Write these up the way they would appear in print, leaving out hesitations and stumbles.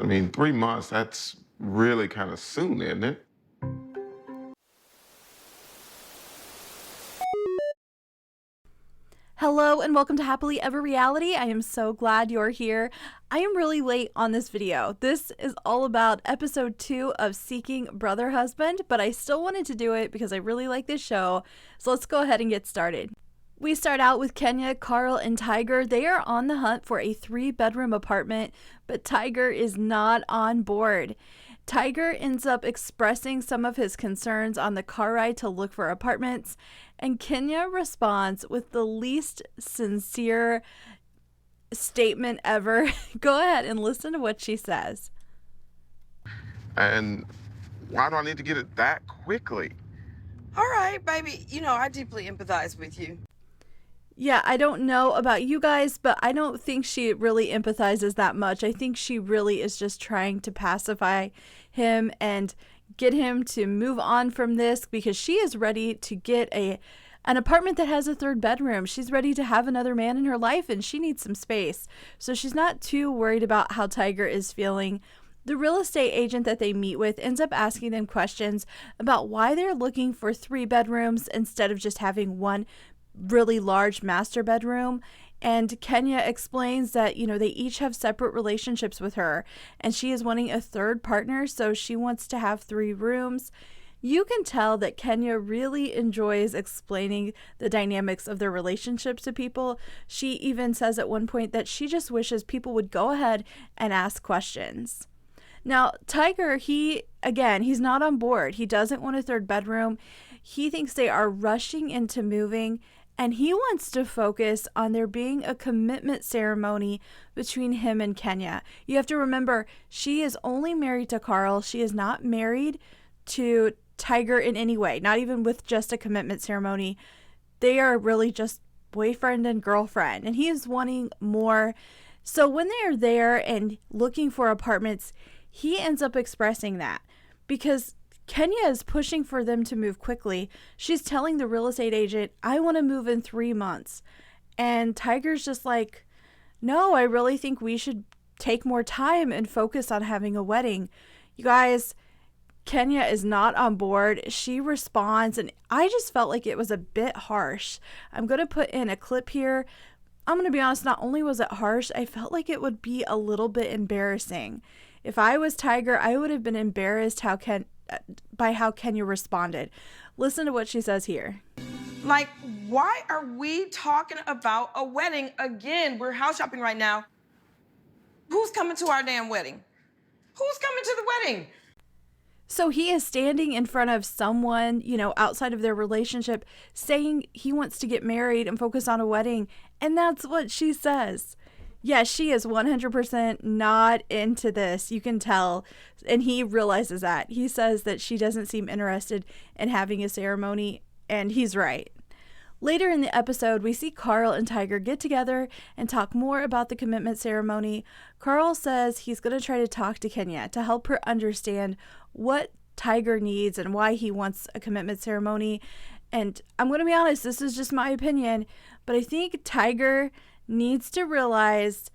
I mean, 3 months, that's really kind of soon, isn't it? Hello and welcome to Happily Ever Reality. I am so glad you're here. I am really late on this video. This is all about episode 2 of Seeking Brother Husband, but I still wanted to do it because I really like this show. So let's go ahead and get started. We start out with Kenya, Carl, and Tiger. They are on the hunt for a 3-bedroom apartment, but Tiger is not on board. Tiger ends up expressing some of his concerns on the car ride to look for apartments, and Kenya responds with the least sincere statement ever. Go ahead and listen to what she says. And why do I need to get it that quickly? All right, baby. I deeply empathize with you. Yeah, I don't know about you guys, but I don't think she really empathizes that much. I think she really is just trying to pacify him and get him to move on from this because she is ready to get an apartment that has a 3rd bedroom. She's ready to have another man in her life and she needs some space. So she's not too worried about how Tiger is feeling. The real estate agent that they meet with ends up asking them questions about why they're looking for 3 bedrooms instead of just having one really large master bedroom. And Kenya explains that, they each have separate relationships with her and she is wanting a 3rd partner, so she wants to have 3 rooms. You can tell that Kenya really enjoys explaining the dynamics of their relationships to people. She even says at one point that she just wishes people would go ahead and ask questions. Now, Tiger, he's not on board. He doesn't want a 3rd bedroom. He thinks they are rushing into moving, and he wants to focus on there being a commitment ceremony between him and Kenya. You have to remember, she is only married to Carl. She is not married to Tiger in any way, not even with just a commitment ceremony. They are really just boyfriend and girlfriend, and he is wanting more. So when they are there and looking for apartments, he ends up expressing that because Kenya is pushing for them to move quickly. She's telling the real estate agent, I want to move in 3 months. And Tiger's just like, no, I really think we should take more time and focus on having a wedding. You guys, Kenya is not on board. She responds, and I just felt like it was a bit harsh. I'm going to put in a clip here. I'm going to be honest, not only was it harsh, I felt like it would be a little bit embarrassing. If I was Tiger, I would have been embarrassed by how Kenya responded. Listen to what she says here. Like, why are we talking about a wedding again? We're house shopping right now. Who's coming to our damn wedding? Who's coming to the wedding? So he is standing in front of someone, outside of their relationship, saying he wants to get married and focus on a wedding. And that's what she says. Yeah, she is 100% not into this. You can tell. And he realizes that. He says that she doesn't seem interested in having a ceremony. And he's right. Later in the episode, we see Carl and Tiger get together and talk more about the commitment ceremony. Carl says he's going to try to talk to Kenya to help her understand what Tiger needs and why he wants a commitment ceremony. And I'm going to be honest, this is just my opinion, but I think Tiger needs to realize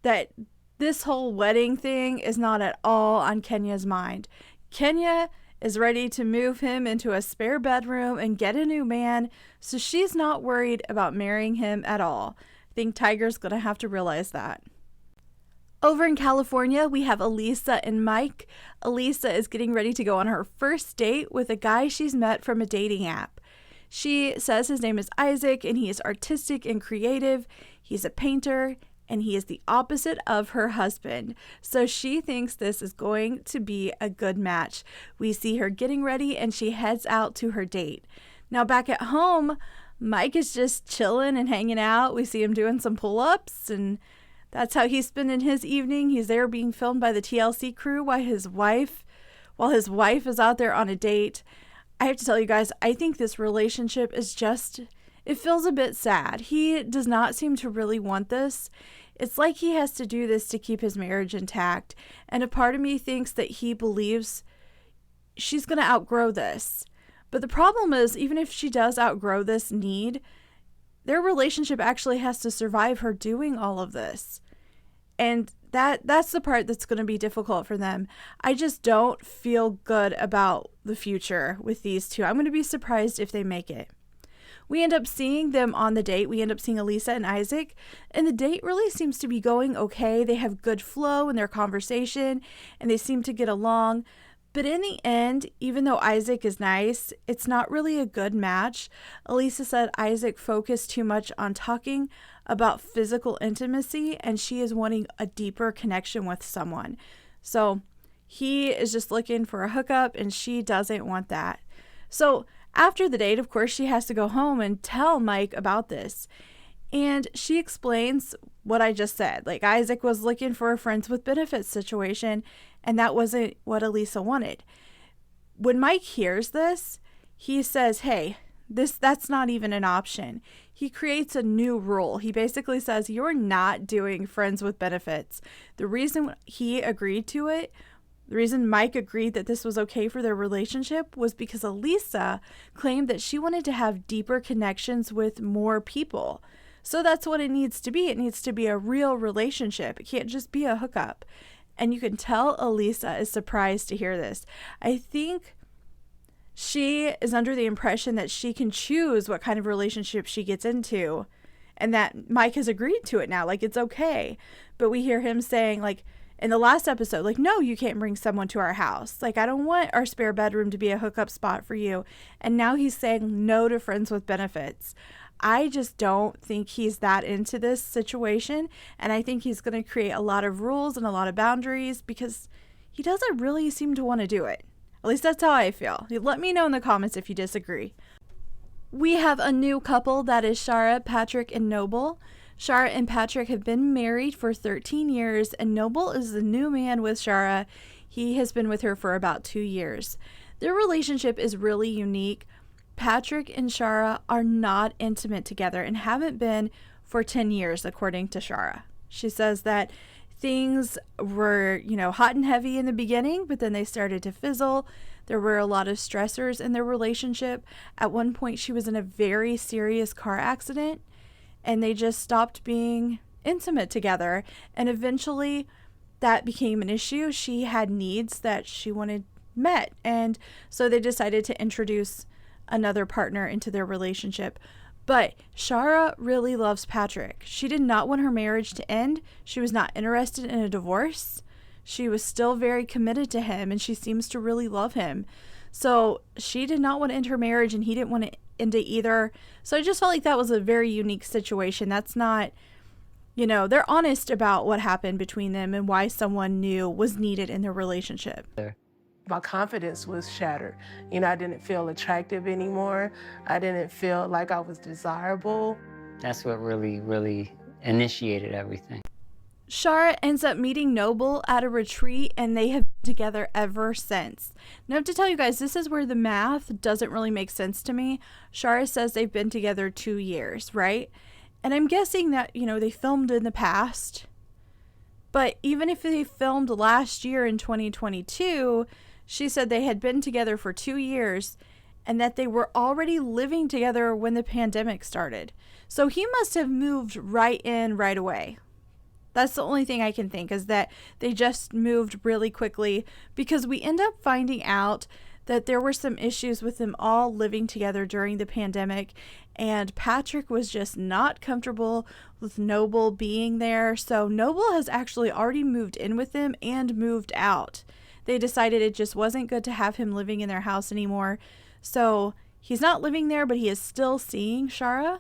that this whole wedding thing is not at all on Kenya's mind. Kenya is ready to move him into a spare bedroom and get a new man, so she's not worried about marrying him at all. I think Tiger's going to have to realize that. Over in California, we have Elisa and Mike. Elisa is getting ready to go on her first date with a guy she's met from a dating app. She says his name is Isaac and he is artistic and creative. He's a painter and he is the opposite of her husband. So she thinks this is going to be a good match. We see her getting ready and she heads out to her date. Now back at home, Mike is just chilling and hanging out. We see him doing some pull-ups and that's how he's spending his evening. He's there being filmed by the TLC crew while his wife is out there on a date. I have to tell you guys, I think this relationship is it feels a bit sad. He does not seem to really want this. It's like he has to do this to keep his marriage intact. And a part of me thinks that he believes she's going to outgrow this. But the problem is, even if she does outgrow this need, their relationship actually has to survive her doing all of this. And That's the part that's going to be difficult for them. I just don't feel good about the future with these two. I'm going to be surprised if they make it. We end up seeing them on the date. We end up seeing Elisa and Isaac, and the date really seems to be going okay. They have good flow in their conversation, and they seem to get along. But in the end, even though Isaac is nice, it's not really a good match. Elisa said Isaac focused too much on talking about physical intimacy, and she is wanting a deeper connection with someone. So he is just looking for a hookup, and she doesn't want that. So after the date, of course, she has to go home and tell Mike about this. And she explains what I just said. Like, Isaac was looking for a friends with benefits situation, and that wasn't what Elisa wanted. When Mike hears this, he says, hey, that's not even an option. He creates a new rule. He basically says, you're not doing friends with benefits. The reason he agreed to it, the reason Mike agreed that this was okay for their relationship was because Elisa claimed that she wanted to have deeper connections with more people. So that's what it needs to be. It needs to be a real relationship. It can't just be a hookup. And you can tell Elisa is surprised to hear this. I think she is under the impression that she can choose what kind of relationship she gets into, and that Mike has agreed to it now. Like, it's okay. But we hear him saying, like, in the last episode, like, no, you can't bring someone to our house. Like, I don't want our spare bedroom to be a hookup spot for you. And now he's saying no to friends with benefits. I just don't think he's that into this situation. And I think he's going to create a lot of rules and a lot of boundaries because he doesn't really seem to want to do it. At least that's how I feel. Let me know in the comments if you disagree. We have a new couple, that is Shara, Patrick, and Noble. Shara and Patrick have been married for 13 years, and Noble is the new man with Shara. He has been with her for about 2 years. Their relationship is really unique. Patrick and Shara are not intimate together and haven't been for 10 years, according to Shara. She says that things were, hot and heavy in the beginning, but then they started to fizzle. There were a lot of stressors in their relationship. At one point, she was in a very serious car accident, and they just stopped being intimate together. And eventually, that became an issue. She had needs that she wanted met, and so they decided to introduce another partner into their relationship. But Shara really loves Patrick. She did not want her marriage to end. She was not interested in a divorce. She was still very committed to him, and she seems to really love him. So she did not want to end her marriage, and he didn't want to end it either. So I just felt like that was a very unique situation. That's not, they're honest about what happened between them and why someone new was needed in their relationship. My confidence was shattered. I didn't feel attractive anymore. I didn't feel like I was desirable. That's what really, really initiated everything. Shara ends up meeting Noble at a retreat, and they have been together ever since. Now, I have to tell you guys, this is where the math doesn't really make sense to me. Shara says they've been together 2 years, right? And I'm guessing that, they filmed in the past. But even if they filmed last year in 2022, she said they had been together for 2 years and that they were already living together when the pandemic started. So he must have moved right in right away. That's the only thing I can think, is that they just moved really quickly, because we end up finding out that there were some issues with them all living together during the pandemic, and Patrick was just not comfortable with Noble being there. So Noble has actually already moved in with them and moved out. They decided it just wasn't good to have him living in their house anymore. So he's not living there, but he is still seeing Shara.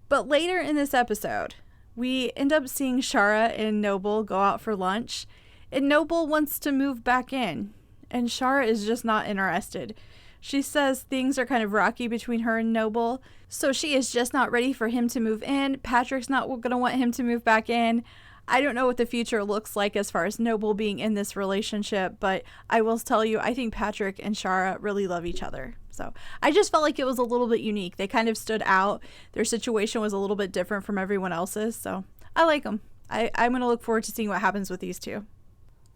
But later in this episode, we end up seeing Shara and Noble go out for lunch, and Noble wants to move back in, and Shara is just not interested. She says things are kind of rocky between her and Noble, so she is just not ready for him to move in. Patrick's not going to want him to move back in. I don't know what the future looks like as far as Noble being in this relationship, but I will tell you, I think Patrick and Shara really love each other. So I just felt like it was a little bit unique. They kind of stood out. Their situation was a little bit different from everyone else's, so I like them. I'm going to look forward to seeing what happens with these two.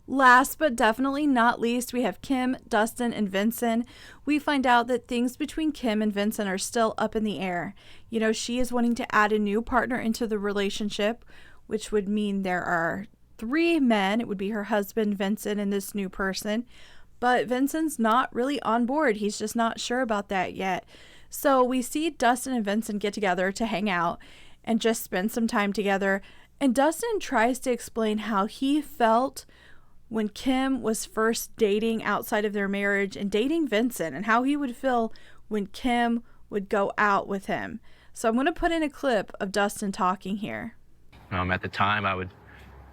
Last but definitely not least, we have Kim, Dustin, and Vincent. We find out that things between Kim and Vincent are still up in the air. She is wanting to add a new partner into the relationship, which would mean there are 3 men. It would be her husband, Vincent, and this new person. But Vincent's not really on board. He's just not sure about that yet. So we see Dustin and Vincent get together to hang out and just spend some time together. And Dustin tries to explain how he felt when Kim was first dating outside of their marriage and dating Vincent, and how he would feel when Kim would go out with him. So I'm going to put in a clip of Dustin talking here. At the time, I would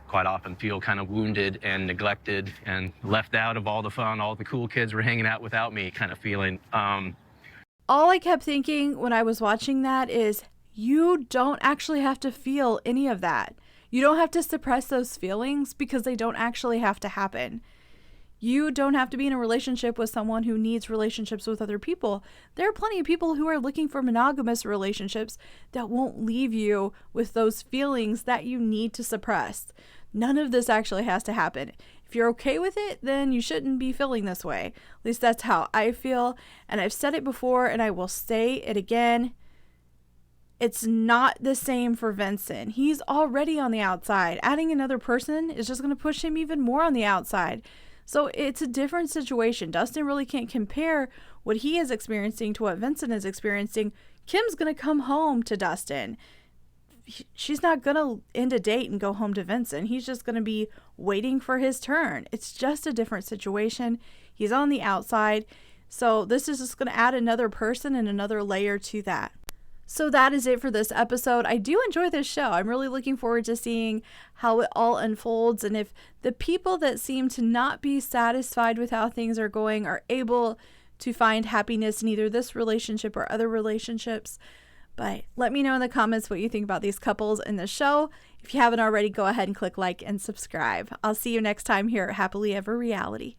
quite often feel kind of wounded and neglected and left out of all the fun. All the cool kids were hanging out without me, kind of feeling. All I kept thinking when I was watching that is, you don't actually have to feel any of that. You don't have to suppress those feelings because they don't actually have to happen. You don't have to be in a relationship with someone who needs relationships with other people. There are plenty of people who are looking for monogamous relationships that won't leave you with those feelings that you need to suppress. None of this actually has to happen. If you're okay with it, then you shouldn't be feeling this way. At least that's how I feel. And I've said it before and I will say it again. It's not the same for Vincent. He's already on the outside. Adding another person is just going to push him even more on the outside. So it's a different situation. Dustin really can't compare what he is experiencing to what Vincent is experiencing. Kim's going to come home to Dustin. She's not going to end a date and go home to Vincent. He's just going to be waiting for his turn. It's just a different situation. He's on the outside. So this is just going to add another person and another layer to that. So that is it for this episode. I do enjoy this show. I'm really looking forward to seeing how it all unfolds, and if the people that seem to not be satisfied with how things are going are able to find happiness in either this relationship or other relationships. But let me know in the comments what you think about these couples in the show. If you haven't already, go ahead and click like and subscribe. I'll see you next time here at Happily Ever Reality.